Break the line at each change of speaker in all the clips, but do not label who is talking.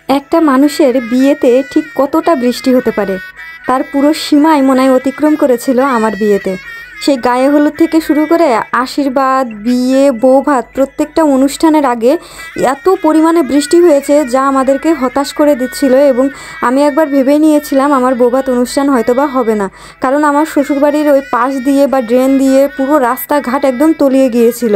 একটা মানুষের বিয়েতে ঠিক কতটা বৃষ্টি হতে পারে তার পুরো সীমাই মনে হয় অতিক্রম করেছিল আমার বিয়েতে। সেই গায়ে হলুদ থেকে শুরু করে আশীর্বাদ, বিয়ে, বৌভাত প্রত্যেকটা অনুষ্ঠানের আগে এত পরিমাণে বৃষ্টি হয়েছে যা আমাদেরকে হতাশ করে দিচ্ছিল। এবং আমি একবার ভেবেই নিয়েছিলাম আমার বৌভাত অনুষ্ঠান হয়তো বা হবে না, কারণ আমার শ্বশুরবাড়ির ওই পাশ দিয়ে বা ড্রেন দিয়ে পুরো রাস্তাঘাট একদম তলিয়ে গিয়েছিল।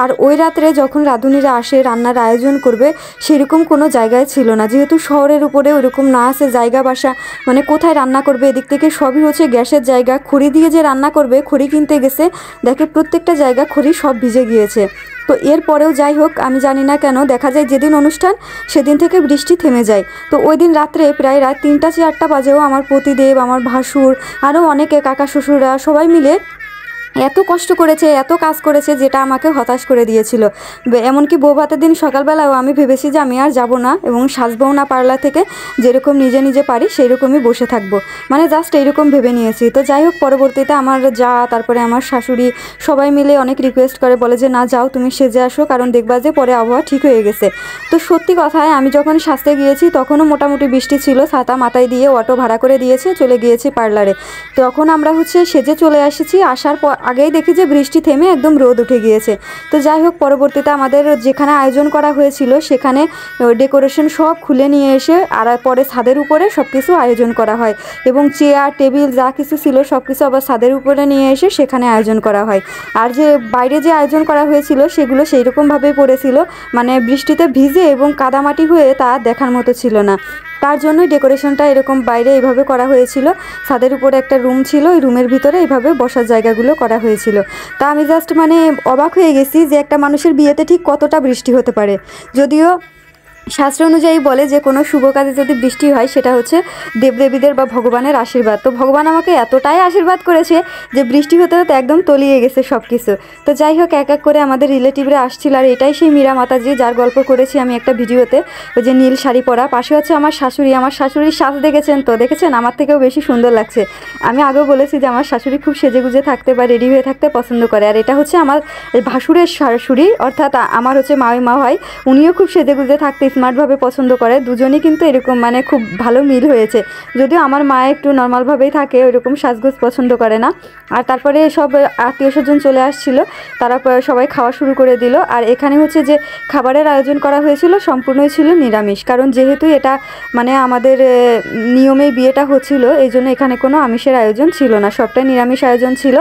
আর ওই রাত্রে যখন রাঁধুনিরা আসে রান্নার আয়োজন করবে সেরকম কোনো জায়গায় ছিল না, যেহেতু শহরের উপরে ওইরকম না আছে জায়গা বাসা, মানে কোথায় রান্না করবে, এদিক থেকে সবই হচ্ছে গ্যাসের জায়গা। খড়ি দিয়ে যে রান্না করবে, খড়ি কিনতে গেছে, দেখে প্রত্যেকটা জায়গা খড়ি সব ভিজে গিয়েছে। তো এরপরেও যাই হোক, আমি জানি না কেন দেখা যায় যেদিন অনুষ্ঠান সেদিন থেকে বৃষ্টি থেমে যায়। তো ওই দিন রাত্রে প্রায় রাত 3টা 4টা বাজেও আমার পতিদেব, আমার ভাসুর, আরও অনেকে কাকা শ্বশুররা সবাই মিলে এত কষ্ট করেছে, এত কাজ করেছে, যেটা আমাকে হতাশ করে দিয়েছিল। এমনকি বৌভাতের দিন সকালবেলাও আমি ভেবেছি যে আমি আর যাব না এবং সাজবও না পার্লার থেকে, যেরকম নিজে নিজে পারি সেই রকমই বসে থাকবো, মানে জাস্ট এইরকম ভেবে নিয়েছি। তো যাই হোক, পরবর্তীতে আমার যা, তারপরে আমার শাশুড়ি সবাই মিলে অনেক রিকোয়েস্ট করে, বলে যে না যাও, তুমি সেজে আসো, কারণ দেখবা যে পরে আবহাওয়া ঠিক হয়ে গেছে। তো সত্যি কথায় আমি যখন সাজতে গিয়েছি তখনও মোটামুটি বৃষ্টি ছিল, ছাতা মাথায় দিয়ে অটো ভাড়া করে দিয়েছে, চলে গিয়েছি পার্লারে। তখন আমরা সেজে চলে এসেছি, আসার পর আগেই দেখি যে বৃষ্টি থেমে একদম রোদ উঠে গিয়েছে। তো যাই হোক, পরবর্তীতে আমাদের যেখানে আয়োজন করা হয়েছিল সেখানে ডেকোরেশন সব খুলে নিয়ে এসে আর পরে ছাদের উপরে সব কিছু আয়োজন করা হয়, এবং চেয়ার টেবিল যা কিছু ছিল সব কিছু আবার ছাদের উপরে নিয়ে এসে সেখানে আয়োজন করা হয়। আর যে বাইরে যে আয়োজন করা হয়েছিল সেগুলো সেই রকমভাবেই পড়েছিল, মানে বৃষ্টিতে ভিজে এবং কাদামাটি হয়ে তা দেখার মতো ছিল না। তার জন্যই ডেকোরেশনটা এরকম বাইরে এইভাবে করা হয়েছিল। ছাদের উপরে একটা রুম ছিল, ওই রুমের ভিতরে এইভাবে বসার জায়গাগুলো করা হয়েছিল। তা আমি জাস্ট মানে অবাক হয়ে গেছি যে একটা মানুষের বিয়েতে ঠিক কতটা বৃষ্টি হতে পারে। যদিও শাস্ত্র অনুযায়ী বলে যে কোনো শুভ কাজে যদি বৃষ্টি হয় সেটা হচ্ছে দেবদেবীদের বা ভগবানের আশীর্বাদ। তো ভগবান আমাকে এতটাই আশীর্বাদ করেছে যে বৃষ্টি হতে হতে একদম তলিয়ে গেছে সব কিছু। তো যাই হোক, এক এক করে আমাদের রিলেটিভরা আসছিল, আর এটাই সেই মীরা মাতাজি যার গল্প করেছি আমি একটা ভিডিওতে, ওই যে নীল শাড়ি পরা, পাশে হচ্ছে আমার শাশুড়ি। আমার শাশুড়ির সাজ দেখেছেন তো? দেখেছেন? আমার থেকেও বেশি সুন্দর লাগছে। আমি আগেও বলেছি যে আমার শাশুড়ি খুব সেজে গুজে থাকতে বা রেডি হয়ে থাকতে পছন্দ করে। আর এটা হচ্ছে আমার ভাসুরের শাশুড়ি, অর্থাৎ আমার হচ্ছে মা হয়, উনিও খুব সেজে গুজে থাকতে স্মার্টভাবে পছন্দ করে। দুজনই কিন্তু এরকম মানে খুব ভালো মিল হয়েছে, যদিও আমার মা একটু নর্মালভাবেই থাকে, ওইরকম সাজগোজ পছন্দ করে না। আর তারপরে সব আত্মীয় স্বজন চলে আসছিল, তারা সবাই খাওয়া শুরু করে দিল। আর এখানে হচ্ছে যে খাবারের আয়োজন করা হয়েছিল সম্পূর্ণই ছিল নিরামিষ, কারণ যেহেতু এটা মানে আমাদের নিয়মেই বিয়েটা হচ্ছিল, এই জন্য এখানে কোনো আমিষের আয়োজন ছিল না, সবটাই নিরামিষ আয়োজন ছিল।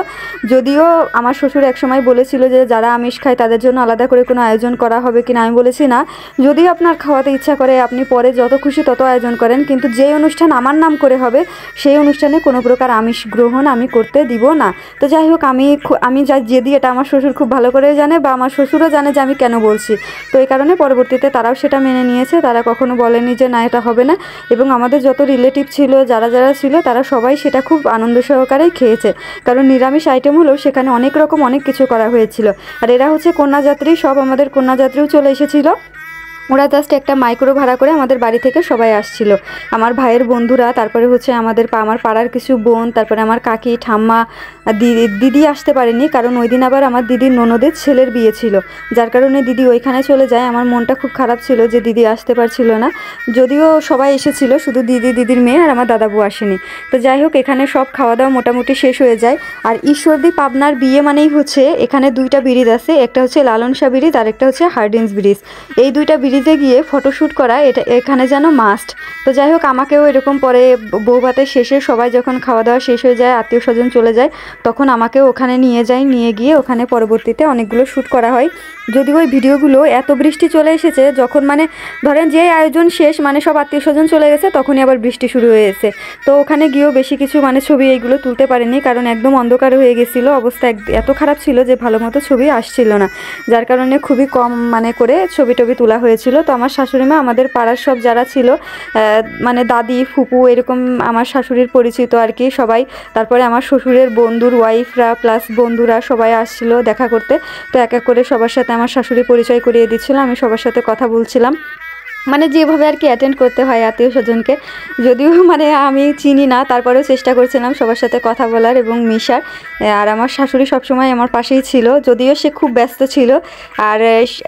যদিও আমার শ্বশুর একসময় বলেছিল যে যারা আমিষ খায় তাদের জন্য আলাদা করে কোনো আয়োজন করা হবে কিনা, আমি বলেছি না, যদিও আপনার খাওয়াতে ইচ্ছা করে আপনি পরে যত খুশি তত আয়োজন করেন, কিন্তু যেই অনুষ্ঠান আমার নাম করে হবে সেই অনুষ্ঠানে কোনো প্রকার আমিষ গ্রহণ আমি করতে দিব না। তো যাই হোক, আমি যা যেদি এটা আমার শ্বশুর খুব ভালো করে জানে, বা আমার শ্বশুরও জানে যে আমি কেন বলছি। তো এই কারণে পরবর্তীতে তারাও সেটা মেনে নিয়েছে, তারা কখনো বলেনি যে না এটা হবে না। এবং আমাদের যত রিলেটিভ ছিল, যারা যারা ছিল, তারা সবাই সেটা খুব আনন্দ সহকারেই খেয়েছে, কারণ নিরামিষ আইটেম হলেও সেখানে অনেক রকম অনেক কিছু করা হয়েছিল। আর এরা হচ্ছে কন্যাযাত্রী, সব আমাদের কন্যাযাত্রীও চলে এসেছিল। ওরা জাস্ট একটা মাইক্রো ভাড়া করে আমাদের বাড়ি থেকে সবাই আসছিল, আমার ভাইয়ের বন্ধুরা, তারপরে হচ্ছে আমার পাড়ার কিছু বোন, তারপরে আমার কাকি ঠাম্মা, দিদি আসতে পারেনি, কারণ ওই দিন আবার আমার দিদির ননদের ছেলের বিয়ে ছিল, যার কারণে দিদি ওইখানে চলে যায়। আমার মনটা খুব খারাপ ছিল যে দিদি আসতে পারছিল না, যদিও সবাই এসেছিল, শুধু দিদির মেয়ে আর আমার দাদাবু আসেনি। তো যাই হোক, এখানে সব খাওয়া দাওয়া মোটামুটি শেষ হয়ে যায়। আর ঈশ্বরদী পাবনার বিয়ে মানেই হচ্ছে এখানে দুইটা ব্রিজ আছে, একটা হচ্ছে লালন শাহ ব্রিজ আর একটা হচ্ছে হার্ডিন্স ব্রিজ। এই দুইটা ব্রিজে গিয়ে ফটোশ্যুট করা এটা এখানে যেন মাস্ট। তো যাই হোক, আমাকেও এরকম পরে বৌভাতের শেষে সবাই যখন খাওয়া দাওয়া শেষ হয়ে যায়, আত্মীয় স্বজন চলে যায়, তখন আমাকেও ওখানে নিয়ে গিয়ে ওখানে পরবর্তীতে অনেকগুলো শ্যুট করা হয়। যদিও ওই ভিডিওগুলো এত বৃষ্টি চলে এসেছে, যখন মানে ধরেন যে আয়োজন শেষ, মানে সব আত্মীয় স্বজন চলে গেছে, তখনই আবার বৃষ্টি শুরু হয়েছে। তো ওখানে গিয়েও বেশি কিছু মানে ছবি এইগুলো তুলতে পারিনি, কারণ একদম অন্ধকার হয়ে গেছিলো, অবস্থা এত খারাপ ছিল যে ভালো মতো ছবি আসছিল না, যার কারণে খুবই কম মানে করে ছবি টবি তোলা হয়েছিল। তো আমার শাশুড়ি মা, আমাদের পাড়ার সব যারা ছিল, মানে দাদি ফুপু এরকম আমার শাশুড়ির পরিচিত আর কি সবাই, তারপরে আমার শ্বশুরের বন্ধুর ওয়াইফরা প্লাস বন্ধুরা সবাই আসছিল দেখা করতে। তো এক এক করে সবার সাথে আমার শাশুড়ি পরিচয় করিয়ে দিচ্ছিল, আমি সবার সাথে কথা বলছিলাম। মানে যেভাবে আর কি অ্যাটেন্ড করতে হয় আত্মীয় স্বজনকে, যদিও মানে আমি চিনি না, তারপরেও চেষ্টা করছিলাম সবার সাথে কথা বলার এবং মিশার। আর আমার শাশুড়ি সবসময় আমার পাশেই ছিল, যদিও সে খুব ব্যস্ত ছিল। আর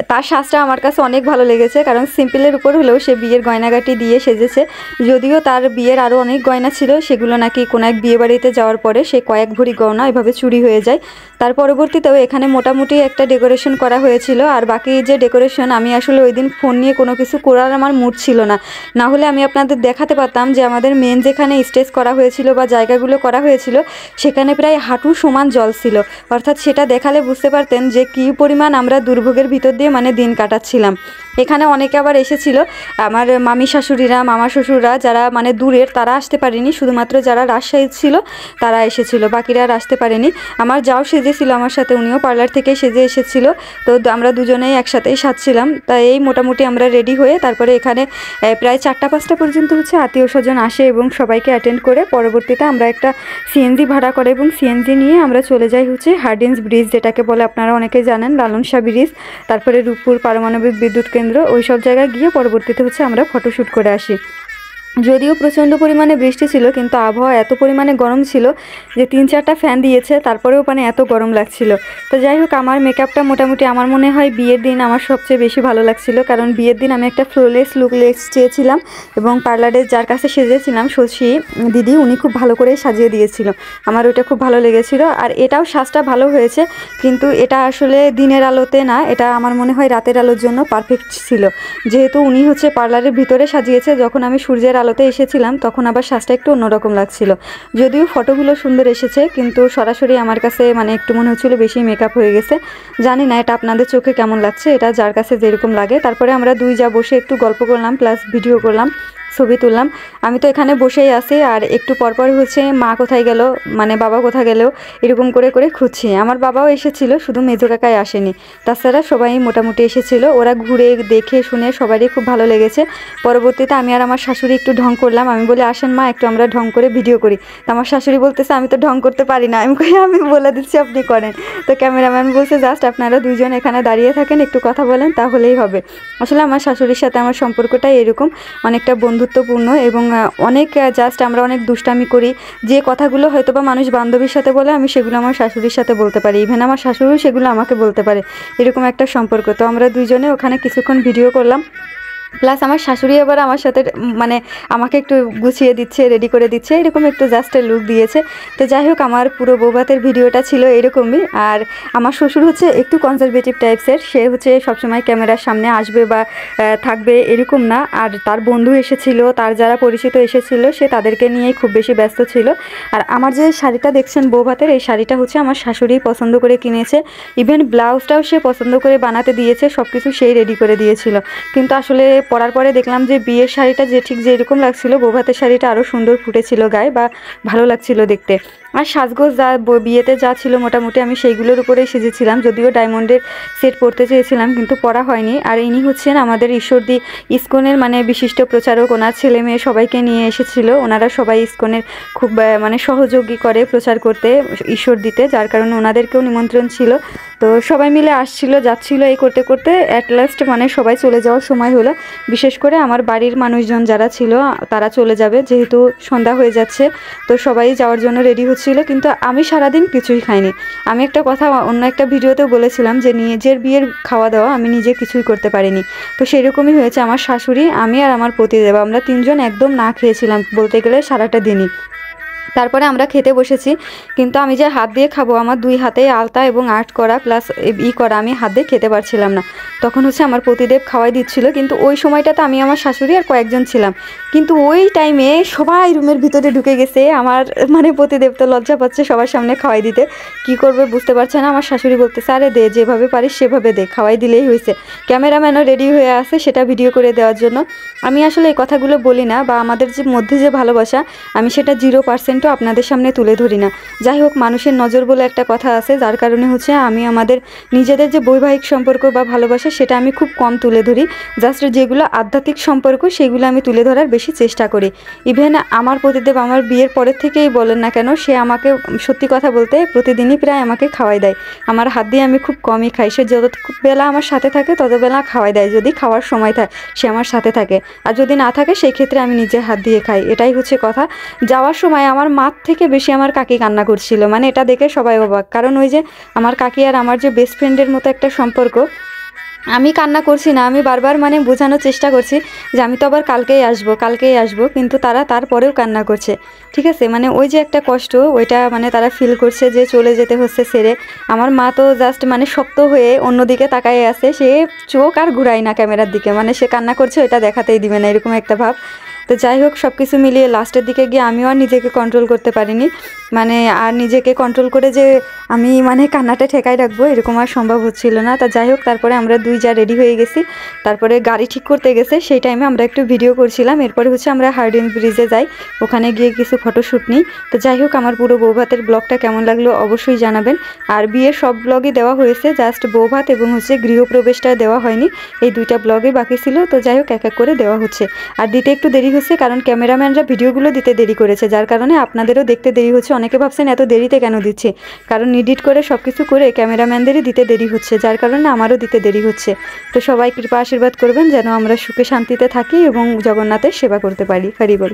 তার সাজটা আমার কাছে অনেক ভালো লেগেছে, কারণ সিম্পলের উপর হলেও সে বিয়ের গয়নাগাটি দিয়ে সেজেছে। যদিও তার বিয়ের আরও অনেক গয়না ছিল, সেগুলো নাকি কোনো এক বিয়ে বাড়িতে যাওয়ার পরে সে কয়েক ভরি গয়না এভাবে চুরি হয়ে যায়। তার পরবর্তীতেও এখানে মোটামুটি একটা ডেকোরেশন করা হয়েছিল। আর বাকি যে ডেকোরেশন, আমি আসলে ওই দিন ফোন নিয়ে কোনো কিছু করার আমার মুড ছিল না, না হলে আমি আপনাদের দেখাতে পারতাম যে আমাদের মেন যেখানে স্টেজ করা হয়েছিল বা জায়গাগুলো করা হয়েছিল সেখানে প্রায় হাঁটু সমান জল ছিল। অর্থাৎ সেটা দেখালে বুঝতে পারতেন যে কী পরিমাণ আমরা দুর্ভোগের ভিতর দিয়ে মানে দিন কাটাচ্ছিলাম। এখানে অনেকে আবার এসেছিল, আমার মামি শাশুড়িরা, মামা শ্বশুররা, যারা মানে দূরের তারা আসতে পারেনি, শুধুমাত্র যারা রাজশাহী ছিল তারা এসেছিল, বাকিরা আর আসতে পারেনি। আমার যাও সেজেছিল আমার সাথে, উনিও পার্লার থেকে সেজে এসেছিল। তো আমরা দুজনেই একসাথেই সাজছিলাম। তাই এই মোটামুটি আমরা রেডি হয়ে তারপরে এখানে প্রায় 4টা-5টা পর্যন্ত হচ্ছে আত্মীয় স্বজন আসে এবং সবাইকে অ্যাটেন্ড করে পরবর্তীতে আমরা একটা সিএনজি ভাড়া করে এবং সিএনজি নিয়ে আমরা চলে যাই হচ্ছে হার্ডিঞ্জ ব্রিজ, যেটাকে বলে আপনারা অনেকেই জানেন লালন শাহ ব্রিজ, তারপরে রূপপুর পারমাণবিক বিদ্যুৎ কেন্দ্র, ওই সব জায়গায় গিয়ে পরবর্তীতে হচ্ছে আমরা ফটোশ্যুট করে আসি। যদিও প্রচণ্ড পরিমাণে বৃষ্টি ছিল, কিন্তু আবহাওয়া এত পরিমাণে গরম ছিল যে 3-4টা ফ্যান দিয়েছে, তারপরেও মানে এত গরম লাগছিল। তো যাই হোক, আমার মেকআপটা মোটামুটি আমার মনে হয় বিয়ের দিন আমার সবচেয়ে বেশি ভালো লাগছিল, কারণ বিয়ের দিন আমি একটা ফ্লোলেস লুক চেয়েছিলাম এবং পার্লারে যার কাছে সেজেছিলাম শশী দিদি, উনি খুব ভালো করে সাজিয়ে দিয়েছিল, আমার ওইটা খুব ভালো লেগেছিল। আর এটাও সাজটা ভালো হয়েছে, কিন্তু এটা আসলে দিনের আলোতে না, এটা আমার মনে হয় রাতের আলোর জন্য পারফেক্ট ছিল, যেহেতু উনি হচ্ছে পার্লারের ভিতরে সাজিয়েছে। যখন আমি সূর্যের আলোতে এসেছিলাম তখন আবার সাজটা একটু অন্যরকম লাগছিল। যদিও ফটোগুলো সুন্দর এসেছে, কিন্তু সরাসরি আমার কাছে মানে একটু মনে হচ্ছিলো বেশি মেকআপ হয়ে গেছে। জানি না এটা আপনাদের চোখে কেমন লাগছে, এটা যার কাছে যেরকম লাগে। তারপরে আমরা দুই যা বসে একটু গল্প করলাম, প্লাস ভিডিও করলাম, ছবি তুললাম। আমি তো এখানে বসেই আছি, আর একটু পরপর হচ্ছে মা কোথায় গেল, মানে বাবা কোথায় গেল, এরকম করে করে খুঁজছি। আমার বাবাও এসেছিল, শুধু মেজো কাকাই আসেনি, তাছাড়া সবাই মোটামুটি এসেছিল। ওরা ঘুরে দেখে শুনে সবারই খুব ভালো লেগেছে। পরবর্তীতে আমি আর আমার শাশুড়ি একটু ঢং করলাম, আমি বলি আসেন মা একটু আমরা ঢং করে ভিডিও করি। তো আমার শাশুড়ি বলতেছে আমি তো ঢং করতে পারি না। আমি বলে দিচ্ছি আপনি করেন। তো ক্যামেরাম্যান বলছে জাস্ট আপনারা দুইজন এখানে দাঁড়িয়ে থাকেন, একটু কথা বলেন, তাহলেই হবে। আসলে আমার শাশুড়ির সাথে আমার সম্পর্কটাই এরকম, অনেকটা বন্ধুত্বপূর্ণ এবং অনেক জাস্ট আমরা অনেক দুষ্টামি করি। যে কথাগুলো হয়তো বা মানুষ বান্ধবীর সাথে বলে, আমি সেগুলো আমার শাশুড়ির সাথে বলতে পারি, ইভেন আমার শাশুড়িও সেগুলো আমাকে বলতে পারে, এরকম একটা সম্পর্ক। তো আমরা দুইজনে ওখানে কিছুক্ষণ ভিডিও করলাম, প্লাস আমার শাশুড়ি আবার আমার সাথে মানে আমাকে একটু গুছিয়ে দিচ্ছে, রেডি করে দিচ্ছে, এরকম একটু জাস্ট লুক দিয়েছে। তো যাই হোক, আমার পুরো বৌভাতের ভিডিওটা ছিল এরকমই। আর আমার শ্বশুর হচ্ছে একটু কনজারভেটিভ টাইপসের, সে হচ্ছে সবসময় ক্যামেরার সামনে আসবে বা থাকবে এরকম না। আর তার বন্ধু এসেছিল, তার যারা পরিচিত এসেছিল, সে তাদেরকে নিয়েই খুব বেশি ব্যস্ত ছিল। আর আমার যে শাড়িটা দেখছেন বৌভাতের, এই শাড়িটা হচ্ছে আমার শাশুড়ি পছন্দ করে কিনেছে, ইভেন ব্লাউজটাও সে পছন্দ করে বানাতে দিয়েছে, সব কিছু সেই রেডি করে দিয়েছিল। কিন্তু আসলে পরার পরে দেখলাম যে বিয়ের শাড়িটা যে ঠিক যেরকম লাগছিল, বৌভাতের শাড়িটা আরও সুন্দর ফুটেছিল গায়ে, বা ভালো লাগছিল দেখতে। আর সাজগোজ যা বিয়েতে যা ছিল মোটামুটি আমি সেইগুলোর উপরেই সেজেছিলাম, যদিও ডায়মন্ডের সেট পরতে চেয়েছিলাম কিন্তু পরা হয়নি। আর ইনি হচ্ছেন আমাদের ঈশ্বরদী ইস্কনের মানে বিশিষ্ট প্রচারক, ওনার ছেলে মেয়ে সবাইকে নিয়ে এসেছিল। ওনারা সবাই ইস্কনের খুব মানে সহযোগী করে প্রচার করতে ঈশ্বরদীতে, যার কারণে ওনাদেরকেও নিমন্ত্রণ ছিল। তো সবাই মিলে আসছিল যাচ্ছিল, এই করতে করতে অ্যাট লাস্ট মানে সবাই চলে যাওয়ার সময় হলো। বিশেষ করে আমার বাড়ির মানুষজন যারা ছিল তারা চলে যাবে, যেহেতু সন্ধ্যা হয়ে যাচ্ছে। তো সবাই যাওয়ার জন্য রেডি হচ্ছিল, কিন্তু আমি সারাদিন কিছুই খাইনি। আমি একটা কথা অন্য একটা ভিডিওতেও বলেছিলাম যে নিজের বিয়ের খাওয়া দাওয়া আমি নিজে কিছুই করতে পারিনি। তো সেরকমই হয়েছে, আমার শাশুড়ি, আমি আর আমার পতিদেব, আমরা তিনজন একদম না খেয়েছিলাম বলতে গেলে সারাটা দিনই। তারপরে আমরা খেতে বসেছি, কিন্তু আমি যে হাত দিয়ে খাবো, আমার দুই হাতে আলতা এবং আর্ট করা প্লাস করা, আমি হাত দিয়ে খেতে পারছিলাম না। তখন হচ্ছে আমার পতিদেব খাওয়াই দিচ্ছিল, কিন্তু ওই সময়টাতে আমি আমার শাশুড়ি আর কয়েকজন ছিলাম। কিন্তু ওই টাইমে সবাই রুমের ভিতরে ঢুকে গেছে, আমার মানে পতিদেব তো লজ্জা পাচ্ছে সবার সামনে খাওয়াই দিতে, কি করবে বুঝতে পারছে না। আমার শাশুড়ি বলতেছে আরে দে, যেভাবে পারিস সেভাবে দে, খাওয়াই দিলেই হয়েছে। ক্যামেরাম্যানও রেডি হয়ে আছে সেটা ভিডিও করে দেওয়ার জন্য। আমি আসলে এই কথাগুলো বলি না, বা আমাদের যে মধ্যে যে ভালোবাসা, আমি সেটা 0% 100%ও আপনাদের সামনে তুলে ধরি না। যাই হোক, মানুষের নজর বলে একটা কথা আছে, যার কারণে হচ্ছে আমি আমাদের নিজেদের যে বৈবাহিক সম্পর্ক বা ভালোবাসা সেটা আমি খুব কম তুলে ধরি। জাস্ট যেগুলো আধ্যাত্মিক সম্পর্ক সেগুলো আমি তুলে ধরার বেশি চেষ্টা করি। ইভেন আমার পতিদেব আমার বিয়ের পরের থেকেই বলেন না কেন, সে আমাকে সত্যি কথা বলতে প্রতিদিনই প্রায় আমাকে খাওয়াই দেয়। আমার হাত দিয়ে আমি খুব কমই খাই। সে যত বেলা আমার সাথে থাকে তত বেলা খাওয়াই দেয়, যদি খাওয়ার সময় থাকে সে আমার সাথে থাকে, আর যদি না থাকে সেই ক্ষেত্রে আমি নিজে হাত দিয়ে খাই। এটাই হচ্ছে কথা। যাওয়ার সময় আমার মার থেকে বেশি আমার কাকি কান্না করছিল, মানে এটা দেখে সবাই অবাক। কারণ ওই যে আমার কাকি আর আমার যে বেস্ট ফ্রেন্ডের মতো একটা সম্পর্ক, আমি কান্না করছি না, আমি বারবার মানে বোঝানোর চেষ্টা করছি যে আমি তো আবার কালকেই আসবো, কিন্তু তারা তারপরেও কান্না করছে। ঠিক আছে, মানে ওই যে একটা কষ্ট, ওইটা মানে তারা ফিল করছে যে চলে যেতে হচ্ছে ছেড়ে। আমার মা তো জাস্ট মানে শক্ত হয়ে অন্যদিকে তাকায় আছে, সে চোখ আর ঘুরায় না ক্যামেরার দিকে, মানে সে কান্না করছে ওইটা দেখাতেই দিবে না, এরকম একটা ভাব। তো যাই হোক, সব কিছু মিলিয়ে লাস্টের দিকে গিয়ে আমিও আর নিজেকে কন্ট্রোল করতে পারিনি। মানে আর নিজেকে কন্ট্রোল করে যে আমি মানে কান্নাটা ঠেকাই রাখবো এরকম আর সম্ভব হচ্ছিল না। তা যাই হোক, তারপরে আমরা দুই যা রেডি হয়ে গেছি, তারপরে গাড়ি ঠিক করতে গেছে, সেই টাইমে আমরা একটু ভিডিও করছিলাম। এরপরে হচ্ছে আমরা হার্ডিন ব্রিজে যাই, ওখানে গিয়ে কিছু ফটোশ্যুট নিই। তো যাই হোক, আমার পুরো বৌভাতের ব্লগটা কেমন লাগলো অবশ্যই জানাবেন। আর বিয়ের সব ব্লগই দেওয়া হয়েছে, জাস্ট বৌভাত এবং হচ্ছে গৃহপ্রবেশটা দেওয়া হয়নি, এই দুইটা ব্লগে বাকি ছিল। তো যাই হোক, এক এক করে দেওয়া হচ্ছে। আর দিতে একটু দেরি হচ্ছে কারণ ক্যামেরাম্যানরা ভিডিওগুলো দিতে দেরি করেছে, যার কারণে আপনাদেরও দেখতে দেরি হচ্ছে। অনেকে ভাবছেন এত দেরিতে কেন দিচ্ছে, কারণ এডিট করে সব কিছু করে ক্যামেরাম্যানদেরই দিতে দেরি হচ্ছে, যার কারণে আমারও দিতে দেরি হচ্ছে। তো সবাই কৃপা আশীর্বাদ করবেন যেন আমরা সুখে শান্তিতে থাকি এবং জগন্নাথের সেবা করতে পারি। হরি বল।